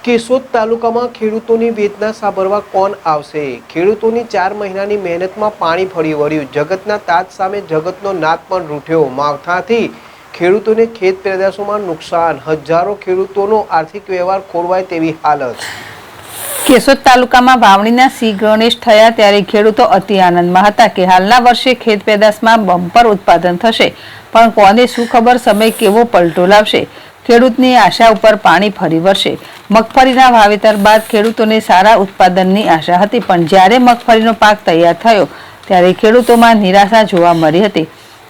કેશોદ તાલુકામાં ખેડૂતોની વેદના સાંભળવા કોણ આવશે? ખેડૂતોની 4 મહિનાની મહેનતમાં પાણી ફરી વળ્યું. જગતના તાત સામે જગતનો નાદ પણ રૂઠ્યો. માવઠાથી ખેડૂતોને ખેત પેદાશોમાં નુકસાન. હજારો ખેડૂતોનો આર્થિક વ્યવહાર ખોરવાય તેવી હાલત. કેશોદ તાલુકામાં વાવણીના સી ગણેશ થયા ત્યારે ખેડૂતો અતિ આનંદમાં હતા કે હાલના વર્ષે ખેત પેદાશમાં બમ્પર ઉત્પાદન થશે, પણ કોને શું ખબર સમય કેવો પલટો લાવશે. ખેડૂતની આશા ઉપર પાણી ફરી વળશે. મગફળીના વાવેતર બાદ ખેડૂતોને સારા ઉત્પાદનની આશા હતી, પણ જ્યારે મગફળીનો પાક તૈયાર થયો ત્યારે ખેડૂતોમાં નિરાશા જોવા મળી હતી.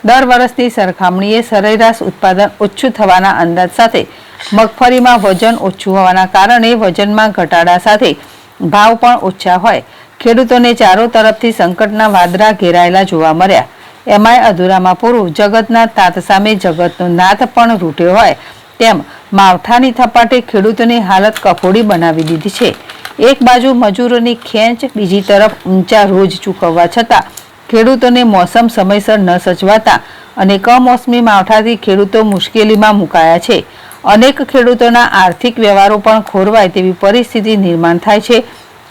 દર વર્ષની સરખામણીએ સરેરાશ ઉત્પાદન ઓછું થવાના અંદાજ સાથે મગફળીમાં વજન ઓછું હોવાના કારણે વજનમાં ઘટાડા સાથે ભાવ પણ ઓછા હોય ખેડૂતોને ચારો તરફથી સંકટના વાદળા ઘેરાયેલા જોવા મળ્યા. એમાંય અધૂરામાં પૂરું જગતના તાત સામે જગતનો નાથ પણ રૂઠ્યો હોય તેમ માવઠાની થપાટે ખેડૂતોની હાલત કફોડી બનાવી દીધી છે. એક બાજુ મજૂરોની ખેંચ, બીજી તરફ ઊંચા રોજ ચૂકવવા છતાં ખેડૂતોને મોસમ સમયસર ન સચવાતા અને કમોસમી માવઠાથી ખેડૂતો મુશ્કેલીમાં મુકાયા છે. અનેક ખેડૂતોના આર્થિક વ્યવહારો પણ ખોરવાય તેવી પરિસ્થિતિ નિર્માણ થાય છે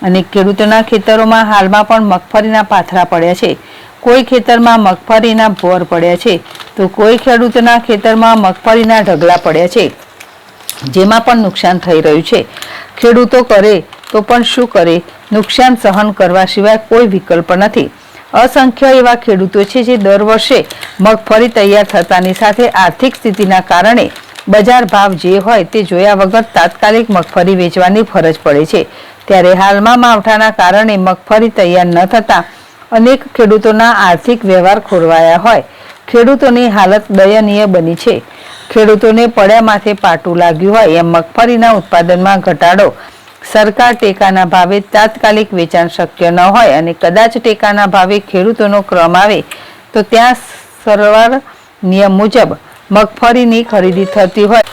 અને ખેડૂતોના ખેતરોમાં હાલમાં પણ મગફળીના પાથરા પડ્યા છે. કોઈ ખેતરમાં મગફળીના ભોર પડ્યા છે તો કોઈ ખેડૂતોના ખેતરમાં મગફળીના ઢગલા પડ્યા છે, જેમાં પણ નુકસાન થઈ રહ્યું છે. ખેડૂતો કરે તો પણ શું કરે? નુકસાન સહન કરવા સિવાય કોઈ વિકલ્પ નથી. અસંખ્ય એવા ખેડૂતો છે જે દર વર્ષે મગફળી તૈયાર થતાની સાથે આર્થિક સ્થિતિના કારણે બજાર ભાવ જે હોય તે જોયા વગર તાત્કાલિક મગફળી વેચવાની ફરજ પડે છે. ત્યારે હાલમાં માવઠાના કારણે મગફળી તૈયાર ન થતા અનેક ખેડૂતોના આર્થિક વ્યવહાર ખોરવાયા હોય ખેડૂતોની હાલત દયનીય બની છે. ખેડૂતોને પડ્યા માથે પાટું લાગ્યું હોય એમ મગફળીના ઉત્પાદનમાં ઘટાડો, સરકાર ટેકાના ભાવે તાત્કાલિક વેચાણ શક્ય ન હોય અને કદાચ ટેકાના ભાવે ખેડૂતોનો ક્રમ આવે તો ત્યાં સરવાર નિયમ મુજબ મગફળીની ખરીદી થતી હોય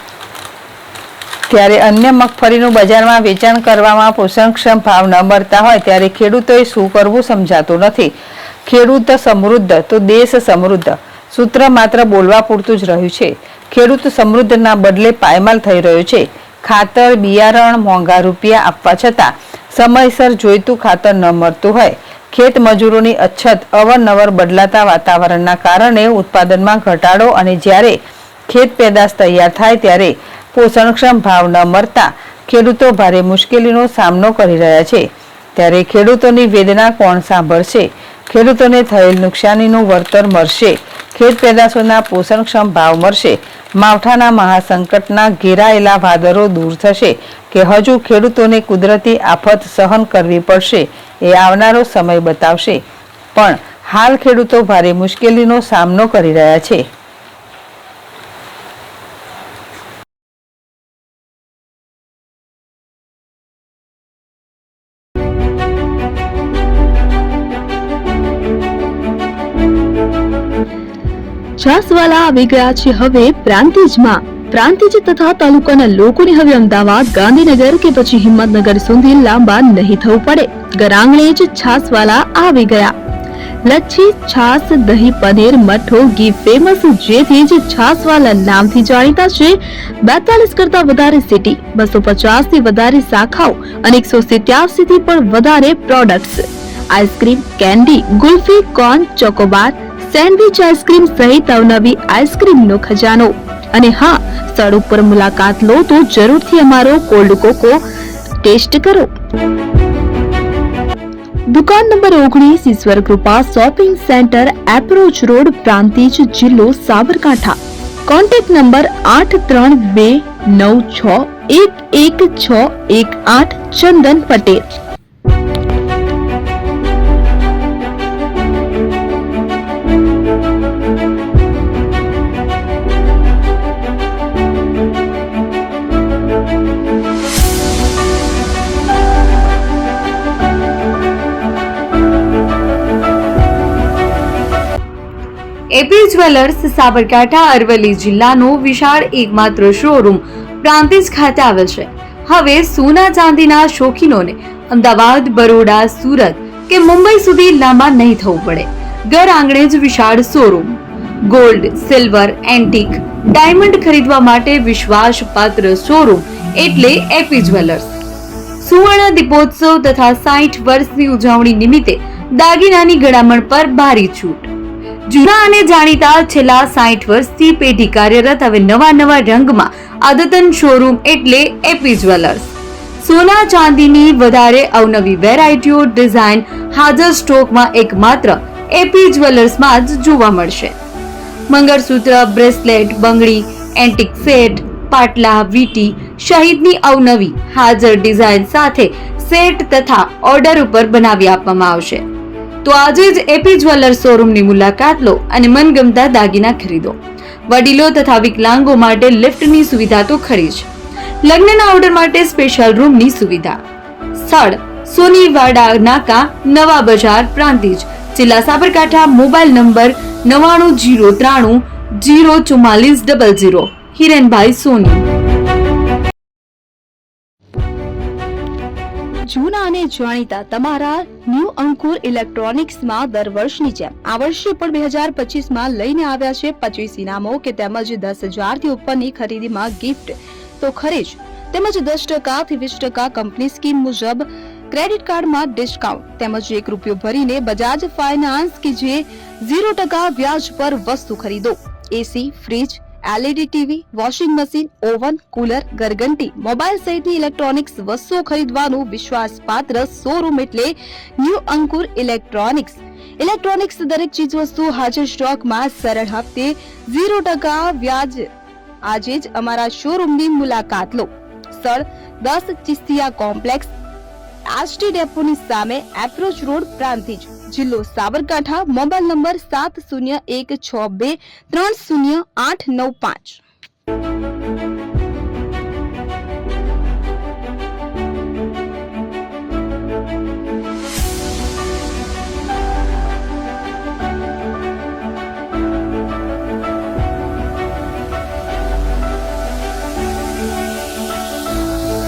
ત્યારે અન્ય મગફળીનું બજારમાં વેચાણ કરવામાં પોષણક્ષમ ભાવ ન મળતા હોય ત્યારે ખેડૂતોએ શું કરવું સમજાતું નથી. ખેડૂત સમૃદ્ધ તો દેશ સમૃદ્ધ સૂત્ર માત્ર બોલવા પૂરતું જ રહ્યું છે. ખેડૂત સમૃદ્ધના બદલે પાયમાલ થઈ રહ્યો છે. ખાતર, બિયારણ મોંઘા રૂપિયા આપવા છતાં સમયસર જોઈતું ખાતર ન મળતું હોય, ખેત મજૂરોની અછત, અવારનવાર બદલાતા વાતાવરણના કારણે ઉત્પાદનમાં ઘટાડો અને જ્યારે ખેત પેદાશ તૈયાર થાય ત્યારે પોષણક્ષમ ભાવ ન મળતા ખેડૂતો ભારે મુશ્કેલીનો સામનો કરી રહ્યા છે. ત્યારે ખેડૂતોની વેદના કોણ સાંભળશે? ખેડૂતોને થયેલ નુકસાનીનું વળતર મળશે? ખેત પેદાશોના પોષણક્ષમ ભાવ મળશે? માવઠાના મહાસંકટના ઘેરાયેલા વાદળો દૂર થશે કે હજુ ખેડૂતોને કુદરતી આફત સહન કરવી પડશે એ આવનારો સમય બતાવશે. પણ હાલ ખેડૂતો ભારે મુશ્કેલીનો સામનો કરી રહ્યા છે. છાસવાલા આવી ગયા છે હવે પ્રાંતિજમાં. પ્રાંતિજ તથા તાલુકાના લોકોને હવે અમદાવાદ, ગાંધીનગર કે પછી હિંમતનગર સુધી લાંબા નહીં થવું પડે. ઘરાંગણે જ છાસવાલા આવી ગયા. લચ્છી, છાસ, દહીં, પનીર, મઠ્ઠો, ઘી ફેમસ, જેથી જ છાસવાલા નામથી જાણીતા છે. 42 કરતા વધારે સિટી, 250 થી વધારે શાખાઓ અને 187 થી પણ વધારે products. Ice cream, candy, kulfi, corn, Chocobar, sandwich ice cream સહિત અવનવી આઈસ્ક્રીમનો ખજાનો. અને હા, સ્થળ ઉપર મુલાકાત લો તો જરૂરથી અમારો કોલ્ડ કોકો ટેસ્ટ કરો. દુકાન number 19, Ishwar Krupa shopping centre, approach road, Prantij, જિલ્લો Sabarkantha. Contact number 8329611618. Chandan Patel. AP jewellers Sabarkantha Aravalli જિલ્લાનો વિશાળ એકમાત્ર શોરૂમ પ્રાંતિજ ખાતે આવેલ છે. હવે સોના ચાંદીના શોખીનોને અમદાવાદ, બરોડા, સુરત કે મુંબઈ સુધી લાંબા નહીં થવું પડે. ઘર આંગણે જ વિશાળ showroom. Gold, silver, antique, diamond ખરીદવા માટે વિશ્વાસપાત્ર શોરૂમ એટલે એપી જ્વેલર્સ. સુવર્ણ દીપોત્સવ તથા 60 વર્ષની ઉજવણી નિમિત્તે દાગીનાની ગળામણ પર ભારી છૂટ. જૂના અને જાણીતા છેલ્લા 60 વર્ષથી પેઢી કાર્યરત હવે નવા રંગમાં અદ્યતન શોરૂમ એટલે એપી જ્વેલર્સ. સોના ચાંદીની વધારે અવનવી વેરાયટીઓ ડિઝાઇન હાજર સ્ટોકમાં એકમાત્ર એપી જ્વેલર્સમાં જ જોવા મળશે. મંગળસૂત્ર, બ્રેસલેટ, બંગડી, એન્ટિક સેટ, પાટલા, વીટી સહિતની અવનવી હાજર ડિઝાઇન સાથે સેટ તથા ઓર્ડર ઉપર બનાવી આપવામાં આવશે. તો આજે જ એપી જ્વેલર્સ શોરૂમની મુલાકાત લો અને મનગમતા દાગીના ખરીદો. વડીલો તથા વિકલાંગો માટે લિફ્ટની સુવિધા તો ખરી જ. લગ્નના ઓર્ડર માટે સ્પેશિયલ રૂમની સુવિધા. સ્થળ સોનીવાડા નાકા, નવા બજાર, પ્રાંતિજ, જિલ્લા સાબરકાંઠા. Mobile number 9903 04400. હિરેનભાઈ સોની. જૂના અને જાણીતા તમારા ન્યૂ અંકુર ઇલેક્ટ્રોનિક્સમાં દર વર્ષની જેમ આ વર્ષે પણ 2025માં લઈને આવ્યા છે 25 ઇનામો કે તેમજ 10,000 થી ઉપરની ખરીદીમાં ગિફ્ટ તો ખરી જ, તેમજ 10% થી 20% કંપની સ્કીમ મુજબ ક્રેડિટ કાર્ડમાં ડિસ્કાઉન્ટ તેમજ ₹1 ભરીને બજાજ ફાઇનાન્સ કે જે 0% વ્યાજ પર વસ્તુ ખરીદો. AC, fridge, LED TV, washing machine, oven, cooler, ગરગંટી, મોબાઈલ સહિતની ઇલેક્ટ્રોનિક્સ વસ્તુઓ ખરીદવાનું વિશ્વાસપાત્ર શોરૂમ એટલે ન્યૂ અંકુર ઇલેક્ટ્રોનિક્સ. ઇલેક્ટ્રોનિક્સ દરેક ચીજ વસ્તુ હાજર સ્ટોકમાં સરળ હપ્તે 0% વ્યાજ. આજે જ અમારા શોરૂમની મુલાકાત લો. સ્થળ 10 ચિસ્તિયા કોમ્પ્લેક્સ, આષ્ટી ડેપોની સામે, એપ્રોચ રોડ, પ્રાંતિજ, જિલ્લો સાબરકાંઠા. Mobile number 7016230895.